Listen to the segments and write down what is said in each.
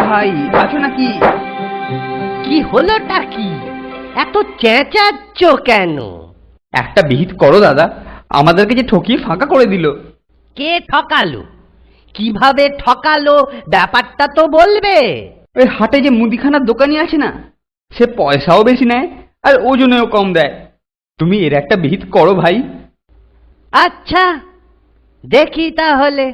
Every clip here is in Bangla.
ভাই, আছো নাকি? কি হলোটা কি? এত চেঁচাচ্ছ কেন? একটা বিহিত করো দাদা, আমাদেরকে যে ঠকিয়ে ফাঁকা করে দিল। কে ঠকালো? কিভাবে ঠকালো ব্যাপারটা তো বলবে। ওই হাটে যে মুদিখানার দোকানি আছে না, সে পয়সাও বেশি নেয় আর ওজনেও কম দেয়। তুমি এর একটা বিহিত করো ভাই। আচ্ছা, দেখি তাহলে।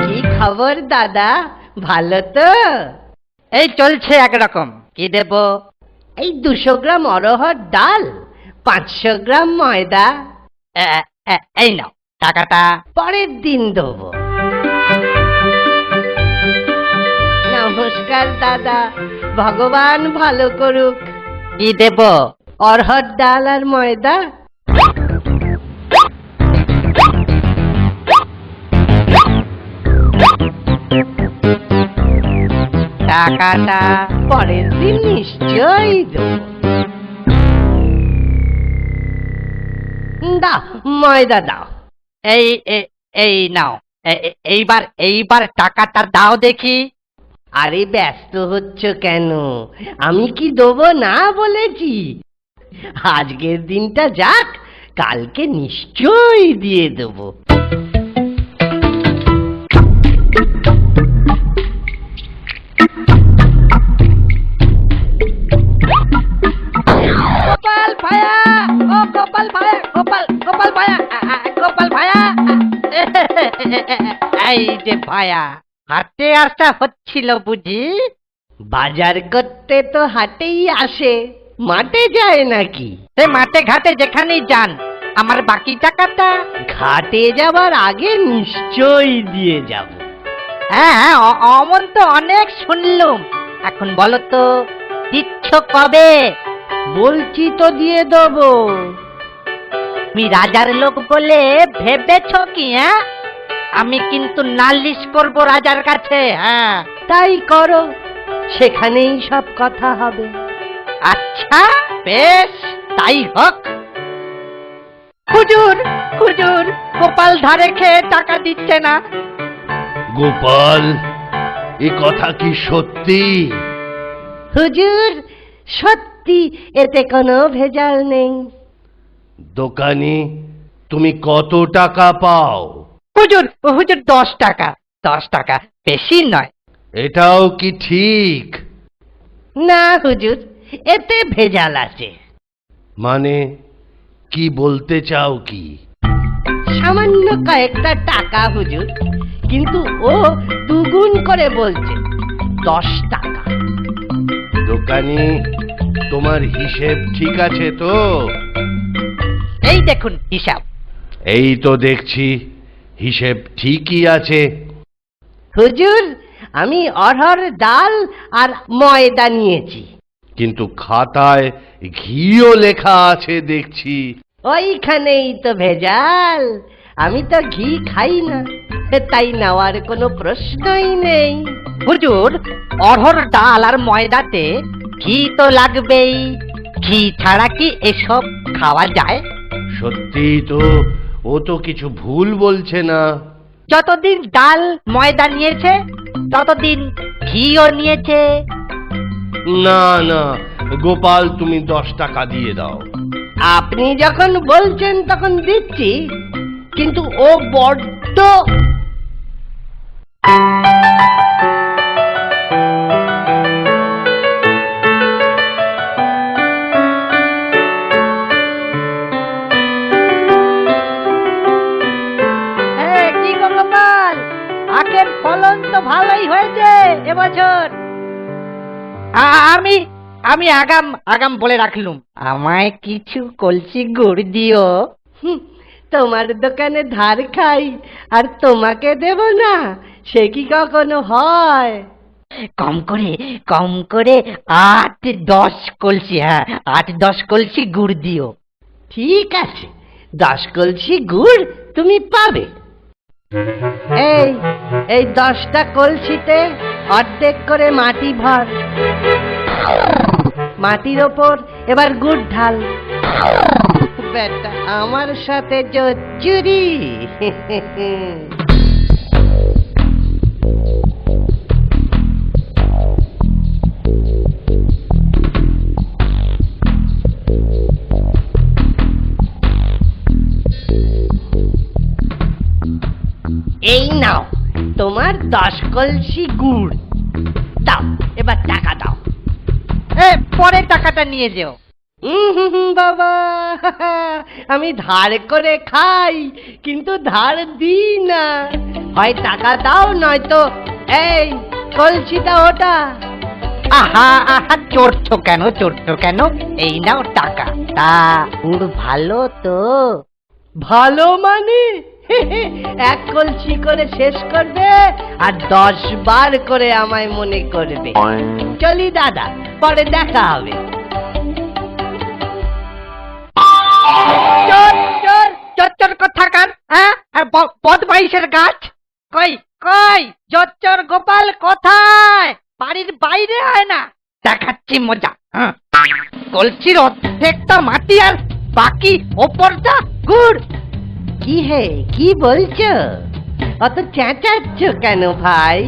কি খবর দাদা, ভালো তো? এই চলছে একরকম। কি দেব? এই 200 গ্রাম অরহর ডাল, 500 গ্রাম ময়দা। এই নাও টাকাটা। পরের দিন দেবো। নমস্কার দাদা, ভগবান ভালো করুক। কি দেব? অরহর ডাল আর ময়দা। টাকাটা পরের দিন নিশ্চয়ই দেবো। দাও, ময়দা দাও। এই নাও। এইবার টাকাটা দাও দেখি। আরে ব্যস্ত হচ্ছ কেন? আমি কি দেবো না বলেছি? আজকের দিনটা যাক, কালকে নিশ্চয়ই দিয়ে দেবো। গোপাল ভায়া, ও গোপাল ভায়া, গোপাল ভায়া, গোপাল ভায়া। এই যে ভায়া, হাটে আসা হচ্ছিল বুঝি? বাজার করতে তো হাটেই আসে, মাঠে যায় নাকি? সে মাঠে ঘাটে যেখানেই যান, আমার বাকি টাকাটা। ঘাটে যাবার আগে নিশ্চয়ই দিয়ে যাব। হ্যাঁ, অমন তো অনেক শুনলুম। এখন বলো তো, দিচ্ছ কবে? বলছি তো দিয়ে দেবো। তুমি রাজার লোক বলে ভেবেছ কি? হ্যাঁ, আমি কিন্তু নালিশ করব রাজার কাছে। হ্যাঁ, তাই করো, সেখানেই সব কথা হবে। আচ্ছা বেশ, তাই হোক। হুজুর, হুজুর, গোপাল ধারে খেয়ে টাকা দিচ্ছে না। গোপাল, এ কথা কি সত্যি? হুজুর, সত্যি, এতে কোনো ভেজাল নেই। দোকানি, তুমি কত টাকা পাও? হুজুর, হুজুর 10 টাকা। 10 টাকা, বেশি নয়। এটাও কি ঠিক? না হুজুর, এতে ভেজাল আছে। মানে কি বলতে চাও কি? সামান্য কয়েকটা টাকা হুজুর, কিন্তু ও দুগুণ করে বলছে, 10 টাকা। দোকানি, তোমার হিসেব ঠিক আছে তো? এই দেখুন হিসাব। এই তো দেখছি হিসেব ঠিকই আছে। হুজুর, আমি অরহর ডাল আর ময়দা নিয়েছি। কিন্তু খাতায় ঘিও লেখা আছে দেখছি। ওইখানেই তো ভেজাল। আমি তো ঘি খাই না, তাই নেওয়ার কোনো প্রশ্নই নেই। হুজুর, অরহর ডাল আর ময়দাতে ঘি তো লাগবেই। ঘি ছাড়া কি এসব খাওয়া যায়? সত্যি তো, ও তো কিছু ভুল বলছে না। যতদিন ডাল ময়দা নিয়েছে, ততদিন ঘিও নিয়েছে। না না গোপাল, তুমি 10 টাকা দিয়ে দাও। আপনি যখন বলছেন তখন দিচ্ছি, কিন্তু ও বড্ড। কি গো গোপাল, আখের ফলন তো ভালোই হয়েছে এবছর। আমি আগাম বলে রাখলুম, আমায় কিছু কলসি গুড় দিও। তোমার দোকানে ধার খাই আর তোমাকে দেব না, সে কি কখনো হয়? কম করে 8-10 কলসি। হ্যাঁ, 8-10 কলসি গুড় দিও। ঠিক আছে, 10 কলসি গুড় তুমি পাবে। এই 10টা কলসিতে অর্ধেক করে মাটি ভর। মাটির ওপর এবার গুড় ঢাল। বেটা আমার সাথে জোচ্চুরি। এই নাও তোমার 10 কলসি গুড়। দাও, এবার টাকা দাও। পরে টাকাটা নিয়ে যেও। বাবা, আমি ধার করে খাই কিন্তু ধার দিই না। হয় টাকা দাও নয়তো এই কলসিটা ওটা। আহা আহা, চড়ছো কেন? এই নাও টাকা। তা গুড় ভালো তো? ভালো মানে 1 কলসি করে শেষ করবে আর 10 বার করে আমায় মনে করবে। চলি দাদা, পরে দেখা হবে। চোর কোথাকার, হ্যাঁ? বদমাইশের গাছ। কই চোর গোপাল কোথায়? বাড়ির বাইরে হয় না? দেখাচ্ছি মজা। কলসির অর্ধেকটা মাটি আর বাকি ওপরটা গুড়। কি হে, কি বলছো? অত চেঁচাচ্ছ কেন ভাই?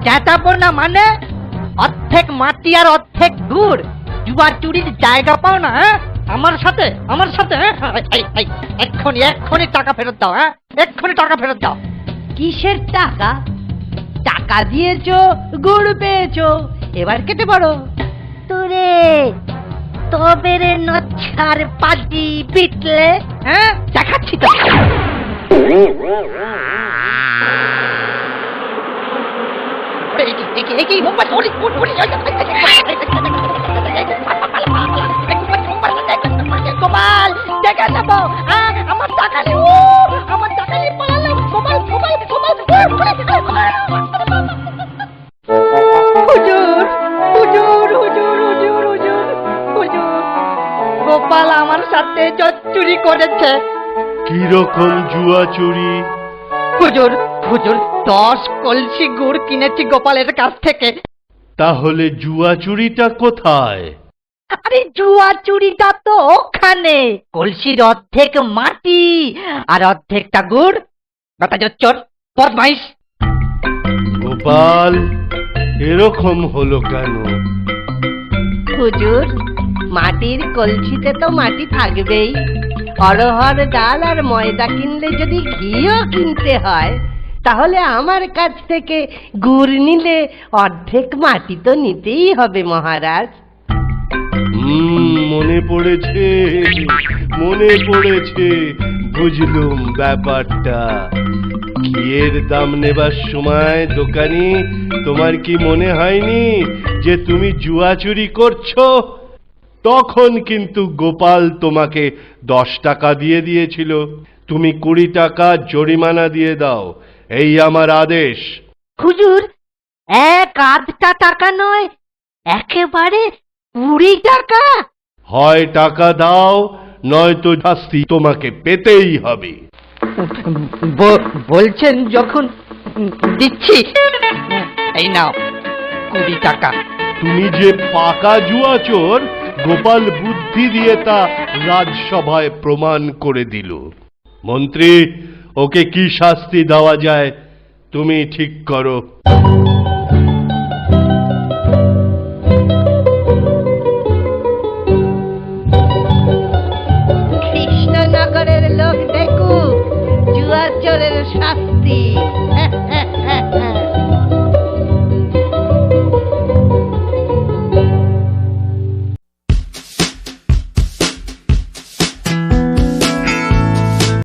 চেঁচাবো না মানে? অর্ধেক মাটি আর অর্ধেক গুড়। জুয়া চুরির জায়গা পাও না, হ্যাঁ? আমার সাথে এক্ষুনি টাকা ফেরত দাও। হ্যাঁ, এক্ষুনি টাকা ফেরত দাও। কিসের টাকা? টাকা দিয়েছো, গুড় পেয়েছো, এবার কেটে পড়ো। তোরে তবে রে নচ্ছার পাজি বিটলে, হ্যাঁ? দেখাচ্ছি তো। গোপাল, দেখে নেবো। আমার টাকা নেই, আমার টাকা নিয়ে পালালাম। গোপাল। গোপাল আমার সাথে চুরি করেছে। কিরকম জুয়া চুরি? হুজুর 10 কলসি গুড় কিনেছি গোপালের কাছ থেকে। তাহলে জুয়া চুরিটা কোথায়? আরে জুয়া চুরিটা তো ওখানে। কলসির অর্ধেক মাটি আর অর্ধেকটা গুড়। কথা চোর, বদমাইশ। গোপাল, এরকম হলো কেন? হুজুর, মাটির কলসিতে তো মাটি থাকবেই। অরহর ডাল আর ময়দা কিনলে যদি ঘিও কিনতে হয়, তাহলে আমার কাছ থেকে গুড় নিলে অর্ধেক মাটি তো নিতেই হবে মহারাজ। মনে পড়েছে, বুঝলুম ব্যাপারটা। ঘিয়ের দাম নেবার সময় দোকানি তোমার কি মনে হয়নি যে তুমি জুয়া চুরি করছো? তখন কিন্তু গোপাল তোমাকে 10 টাকা দিয়ে দিয়েছিল। তুমি 20 টাকা জরিমানা দিয়ে দাও, এই আমার আদেশ। হুজুর, 1/2 টাকা নয়, একেবারে 20 টাকা। হয় টাকা দাও, নয়তো শাস্তি তোমাকে পেতেই হবে। বলছেন যখন দিচ্ছি। এই নাও 20 টাকা। তুমি যে পাকা জুয়া চোর, গোপাল বুদ্ধি দিয়ে তা রাজসভায় প্রমাণ করে দিল। মন্ত্রী, ওকে কি শাস্তি দেওয়া যায় তুমি ঠিক করো। কৃষ্ণনগরের লোক দেখুক জুয়া চোরের শাস্তি।